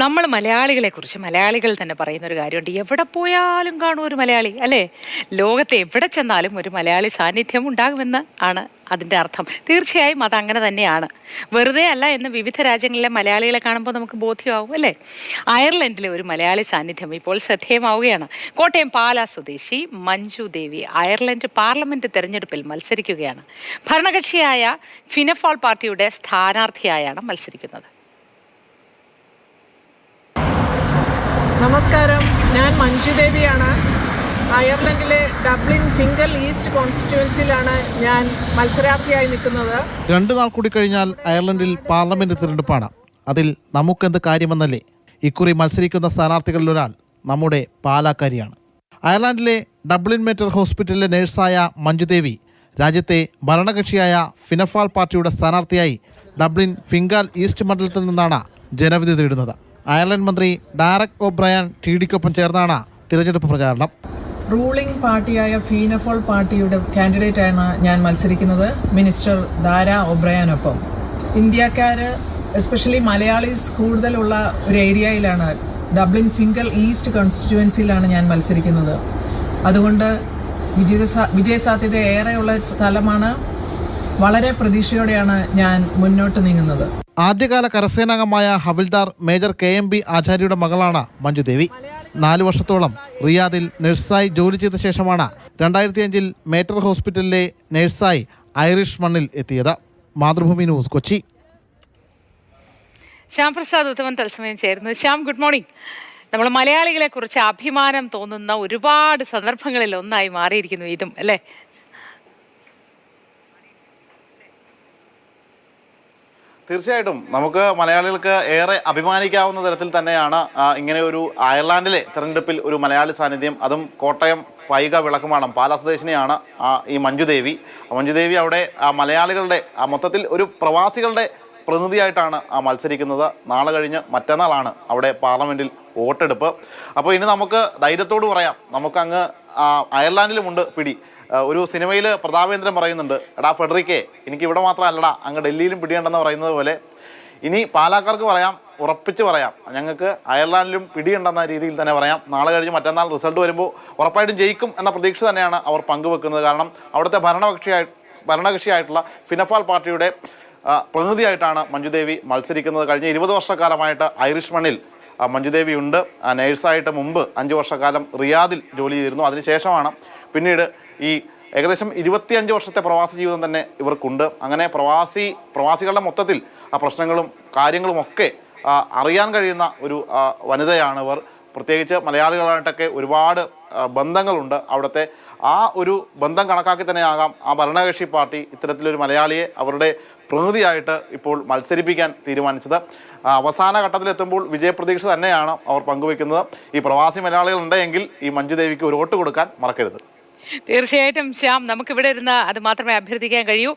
നമ്മൾ മലയാളികളെക്കുറിച്ച് മലയാളികൾ തന്നെ പറയുന്ന ഒരു കാര്യമുണ്ട്. എവിടെ പോയാലും കാണും ഒരു മലയാളി, അല്ലേ? ലോകത്തെ എവിടെ ചെന്നാലും ഒരു മലയാളി സാന്നിധ്യം ഉണ്ടാകുമെന്ന് ആണ് അതിൻ്റെ അർത്ഥം. തീർച്ചയായും അതങ്ങനെ തന്നെയാണ്. വെറുതെ അല്ല എന്ന് വിവിധ രാജ്യങ്ങളിലെ മലയാളികളെ കാണുമ്പോൾ നമുക്ക് ബോധ്യമാവും, അല്ലേ? അയർലൻഡിലെ ഒരു മലയാളി സാന്നിധ്യം ഇപ്പോൾ ശ്രദ്ധേയമാവുകയാണ്. കോട്ടയം പാലാ സ്വദേശി മഞ്ജു ദേവി അയർലൻഡ് പാർലമെന്റ് തെരഞ്ഞെടുപ്പിൽ മത്സരിക്കുകയാണ്. ഭരണകക്ഷിയായ ഫിനഫോൾ പാർട്ടിയുടെ സ്ഥാനാർത്ഥിയായാണ് മത്സരിക്കുന്നത്. നമസ്കാരം, ഞാൻ മഞ്ജു ദേവിയാണ്. അയർലൻഡിലെ ഡബ്ലിൻ ഫിംഗൽ ഈസ്റ്റ് കോൺസ്റ്റിറ്റ്യുവൻസിയിലാണ് ഞാൻ മത്സരാർത്ഥിയായി നിൽക്കുന്നത്. 2 നാൾ കൂടി കഴിഞ്ഞാൽ അയർലൻഡിൽ പാർലമെന്റ് തിരഞ്ഞെടുപ്പാണ്. അതിൽ നമുക്കെന്ത് കാര്യമെന്നല്ലേ? ഇക്കുറി മത്സരിക്കുന്ന സ്ഥാനാർത്ഥികളിൽ ഒരാൾ നമ്മുടെ പാലാക്കാരിയാണ്. അയർലൻഡിലെ ഡബ്ലിൻ മെറ്റർ ഹോസ്പിറ്റലിലെ നഴ്സായ മഞ്ജുദേവി രാജ്യത്തെ ഭരണകക്ഷിയായ ഫിനഫാൾ പാർട്ടിയുടെ സ്ഥാനാർത്ഥിയായി ഡബ്ലിൻ ഫിംഗൽ ഈസ്റ്റ് മണ്ഡലത്തിൽ നിന്നാണ് ജനവിധി തേടുന്നത്. അയർലൻഡ് മന്ത്രി ഡാരക് ഒബ്രയാൻ ടിഡിക്കൊപ്പം ചേർന്നാണ് തിരഞ്ഞെടുപ്പ് പ്രചാരണം. റൂളിംഗ് പാർട്ടിയായ ഫീനഫോൾ പാർട്ടിയുടെ കാൻഡിഡേറ്റാണ് ഞാൻ മത്സരിക്കുന്നത്, മിനിസ്റ്റർ ദാര ഒബ്രയാനൊപ്പം. ഇന്ത്യക്കാർ എസ്പെഷ്യലി മലയാളീസ് കൂടുതലുള്ള ഒരു ഏരിയയിലാണ്, ഡബ്ലിൻ ഫിംഗൽ ഈസ്റ്റ് കോൺസ്റ്റിറ്റ്യുവൻസിയിലാണ് ഞാൻ മത്സരിക്കുന്നത്. അതുകൊണ്ട് വിജയസാധ്യത ഏറെയുള്ള സ്ഥലമാണ്. വളരെ പ്രതീക്ഷയോടെയാണ് ഞാൻ മുന്നോട്ട് നീങ്ങുന്നത്. ആദ്യകാല കരസേനാംഗമായ ഹവിൽദാർ മേജർ KMB ആചാര്യയുടെ മകളാണ് മഞ്ജുദേവി. 4 വർഷത്തോളം റിയാദിൽ നഴ്സായി ജോലി ചെയ്ത ശേഷമാണ് 2005-ൽ മേറ്റർ ഹോസ്പിറ്റലിലെ നഴ്സായി ഐറിഷ് മണ്ണിൽ എത്തിയത്. മാതൃഭൂമി ന്യൂസ്, കൊച്ചി. ശ്യാം പ്രസാദ് ഉത്തമൻ തത്സമയം ചേരുന്നു. Shyam, good morning. നമ്മൾ മലയാളികളെ കുറിച്ച് അഭിമാനം തോന്നുന്ന ഒരുപാട് സന്ദർഭങ്ങളിൽ ഒന്നായി മാറിയിരിക്കുന്നു ഇതും, അല്ലേ? തീർച്ചയായിട്ടും നമുക്ക് മലയാളികൾക്ക് ഏറെ അഭിമാനിക്കാവുന്ന തരത്തിൽ തന്നെയാണ് ഇങ്ങനെ ഒരു അയർലൻഡിലെ തെരഞ്ഞെടുപ്പിൽ ഒരു മലയാളി സാന്നിധ്യം. അതും കോട്ടയം പൈക വിളക്കുമാടം പാലാ സ്വദേശിനിയാണ് ഈ മഞ്ജുദേവി. മഞ്ജുദേവി അവിടെ മലയാളികളുടെ മൊത്തത്തിൽ ഒരു പ്രവാസികളുടെ പ്രതിനിധിയായിട്ടാണ് മത്സരിക്കുന്നത്. നാളെ കഴിഞ്ഞ് മറ്റന്നാളാണ് അവിടെ പാർലമെൻറ്റിൽ വോട്ടെടുപ്പ്. അപ്പോൾ ഇനി നമുക്ക് ധൈര്യത്തോട് പറയാം, നമുക്കങ്ങ് അയർലൻഡിലുമുണ്ട് പിടി. ഒരു സിനിമയിൽ പ്രതാപേന്ദ്രൻ പറയുന്നുണ്ട്, എടാ ഫെഡറിക്കേ, എനിക്ക് ഇവിടെ മാത്രമല്ലടാ അങ്ങ് ഡൽഹിയിലും പിടിയുണ്ടെന്ന് പറയുന്നത് പോലെ ഇനി പാലക്കാർക്ക് പറയാം, ഉറപ്പിച്ച് പറയാം, ഞങ്ങൾക്ക് അയർലൻഡിലും പിടിയുണ്ടെന്ന രീതിയിൽ തന്നെ പറയാം. നാളെ കഴിഞ്ഞ് മറ്റന്നാൾ റിസൾട്ട് വരുമ്പോൾ ഉറപ്പായിട്ടും ജയിക്കും എന്ന പ്രതീക്ഷ തന്നെയാണ് അവർ പങ്കുവെക്കുന്നത്. കാരണം അവിടുത്തെ ഭരണകക്ഷിയായിട്ടുള്ള ഫിനഫാൾ പാർട്ടിയുടെ പ്രതിനിധിയായിട്ടാണ് മഞ്ജുദേവി മത്സരിക്കുന്നത്. കഴിഞ്ഞ 20 വർഷക്കാലമായിട്ട് ഐറിഷ് മണ്ണിൽ മഞ്ജുദേവി ഉണ്ട്. നേഴ്സായിട്ട് മുമ്പ് 5 വർഷക്കാലം റിയാദിൽ ജോലി ചെയ്തിരുന്നു. അതിനുശേഷമാണ് പിന്നീട് ഈ ഏകദേശം 25 വർഷത്തെ പ്രവാസി ജീവിതം തന്നെ ഇവർക്കുണ്ട്. അങ്ങനെ പ്രവാസികളുടെ മൊത്തത്തിൽ പ്രശ്നങ്ങളും കാര്യങ്ങളുമൊക്കെ അറിയാൻ കഴിയുന്ന ഒരു വനിതയാണ് ഇവർ. പ്രത്യേകിച്ച് മലയാളികളായിട്ടൊക്കെ ഒരുപാട് ബന്ധങ്ങളുണ്ട്. അവിടുത്തെ ആ ഒരു ബന്ധം കണക്കാക്കി തന്നെയാകാം ആ ഭരണകക്ഷി പാർട്ടി ഇത്തരത്തിലൊരു മലയാളിയെ അവരുടെ പ്രതിനിധിയായിട്ട് ഇപ്പോൾ മത്സരിപ്പിക്കാൻ തീരുമാനിച്ചത്. അവസാന ഘട്ടത്തിലെത്തുമ്പോൾ വിജയപ്രതീക്ഷ തന്നെയാണ് അവർ പങ്കുവെക്കുന്നത്. ഈ പ്രവാസി മലയാളികൾ ഉണ്ടെങ്കിൽ ഈ മഞ്ജുദേവിക്ക് ഒരു വോട്ട് കൊടുക്കാൻ മറക്കരുത്. തീർച്ചയായിട്ടും ശ്യാം, നമുക്കിവിടെ ഇരുന്ന് അത് മാത്രമേ അഭ്യർത്ഥിക്കാൻ കഴിയൂ.